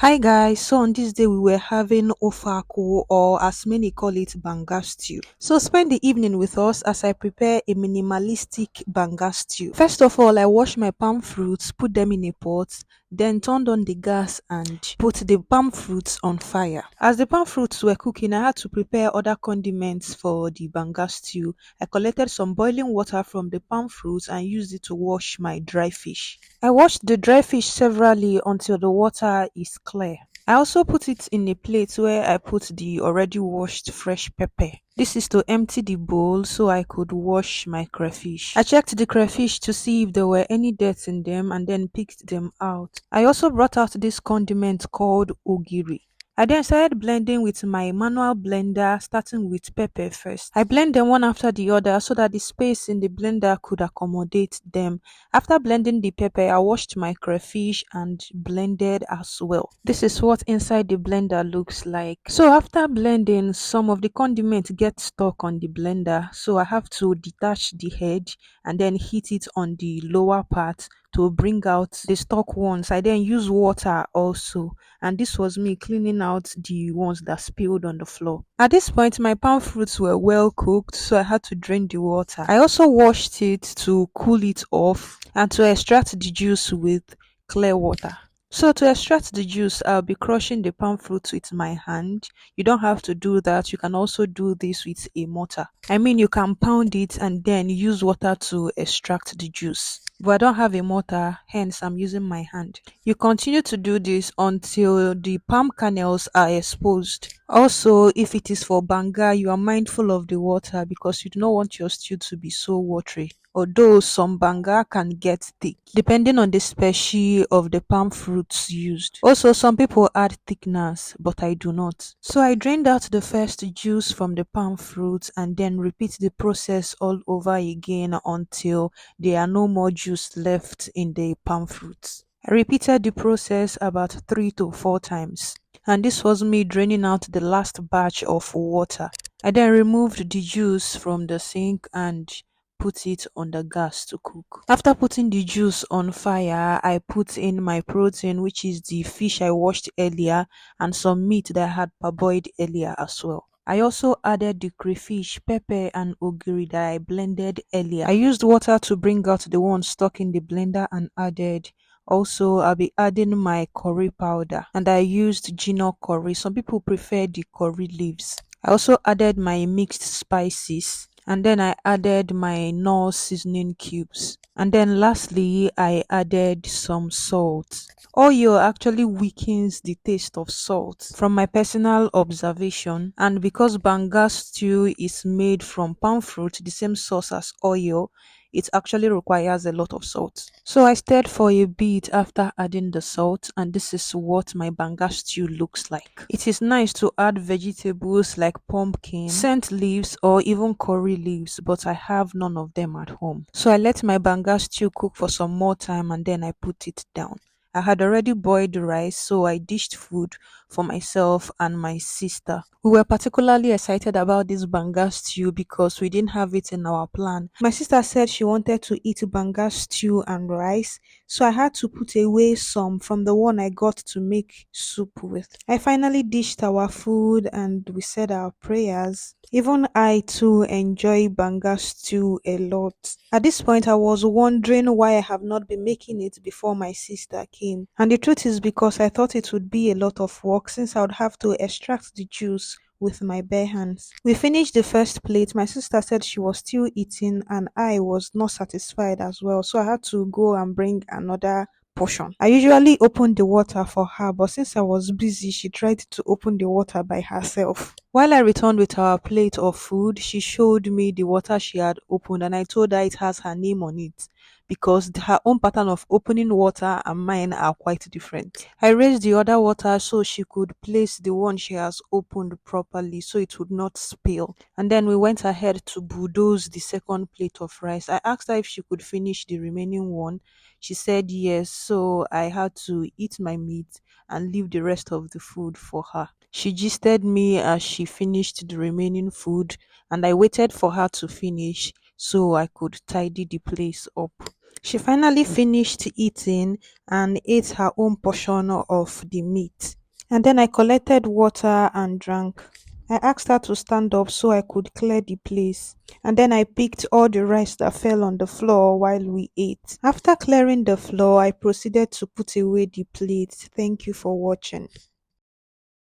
Hi guys, so on this day we were having ofako, or as many call it banga stew. So spend the evening with us as I prepare a minimalistic banga stew. First of all, I wash my palm fruits, put them in a pot, then turned on the gas and put the palm fruits on fire. As the palm fruits were cooking, I had to prepare other condiments for the banga stew. I collected some boiling water from the palm fruits and used it to wash my dry fish. I washed the dry fish severally until the water is clear. I also put it in a plate where I put the already washed fresh pepper. This is to empty the bowl so I could wash my crayfish. I checked the crayfish to see if there were any dirt in them and then picked them out. I also brought out this condiment called ogiri. I then started blending with my manual blender, starting with pepper first. I blend them one after the other so that the space in the blender could accommodate them. After blending the pepper, I washed my crayfish and blended as well. This is what inside the blender looks like. So after blending, some of the condiments get stuck on the blender, so I have to detach the head and then heat it on the lower part to bring out the stuck ones. I then use water also, and this was me cleaning out the ones that spilled on the floor. At this point, my palm fruits were well cooked, so I had to drain the water. I also washed it to cool it off and to extract the juice with clear water. So to extract the juice, I'll be crushing the palm fruit with my hand. You don't have to do that. You can also do this with a mortar. I mean, you can pound it and then use water to extract the juice. But I don't have a mortar, hence I'm using my hand. You continue to do this until the palm kernels are exposed. Also, if it is for banga, you are mindful of the water because you do not want your stew to be so watery. Although some banga can get thick depending on the species of the palm fruits used. Also, some people add thickeners, but I do not. So I drained out the first juice from the palm fruits and then repeat the process all over again until there are no more juice left in the palm fruits. I repeated the process about 3 to 4 times, and this was me draining out the last batch of water. I then removed the juice from the sink and put it on the gas to cook. After putting the juice on fire, I put in my protein, which is the fish I washed earlier, and some meat that I had parboiled earlier as well. I also added the crayfish, pepper, and ogiri that I blended earlier. I used water to bring out the ones stuck in the blender and added. Also, I'll be adding my curry powder, and I used gino curry. Some people prefer the curry leaves. I also added my mixed spices, and then I added my Knorr seasoning cubes. And then lastly, I added some salt. Oil actually weakens the taste of salt from my personal observation, and because banga stew is made from palm fruit, the same source as oil, it actually requires a lot of salt. So I stirred for a bit after adding the salt, and this is what my banga stew looks like. It is nice to add vegetables like pumpkin, scent leaves, or even curry leaves, but I have none of them at home. So I let my banga stew cook for some more time and then I put it down. I had already boiled the rice, so I dished food for myself and my sister. We were particularly excited about this banga stew because we didn't have it in our plan. My sister said she wanted to eat banga stew and rice, so I had to put away some from the one I got to make soup with. I finally dished our food and we said our prayers. Even I too enjoy banga stew a lot. At this point, I was wondering why I have not been making it before my sister came. And the truth is because I thought it would be a lot of work since I would have to extract the juice with my bare hands. We finished the first plate. My sister said she was still eating and I was not satisfied as well. So I had to go and bring another portion. I usually open the water for her, but since I was busy, she tried to open the water by herself. While I returned with our plate of food, she showed me the water she had opened and I told her it has her name on it because her own pattern of opening water and mine are quite different. I raised the other water so she could place the one she has opened properly so it would not spill. And then we went ahead to bulldoze the second plate of rice. I asked her if she could finish the remaining one. She said yes, so I had to eat my meat and leave the rest of the food for her. She gisted me as she finished the remaining food, and I waited for her to finish. so I could tidy the place up. She finally finished eating and ate her own portion of the meat. And then I collected water and drank. I asked her to stand up so I could clear the place. And then I picked all the rice that fell on the floor while we ate. After clearing the floor, I proceeded to put away the plates. Thank you for watching.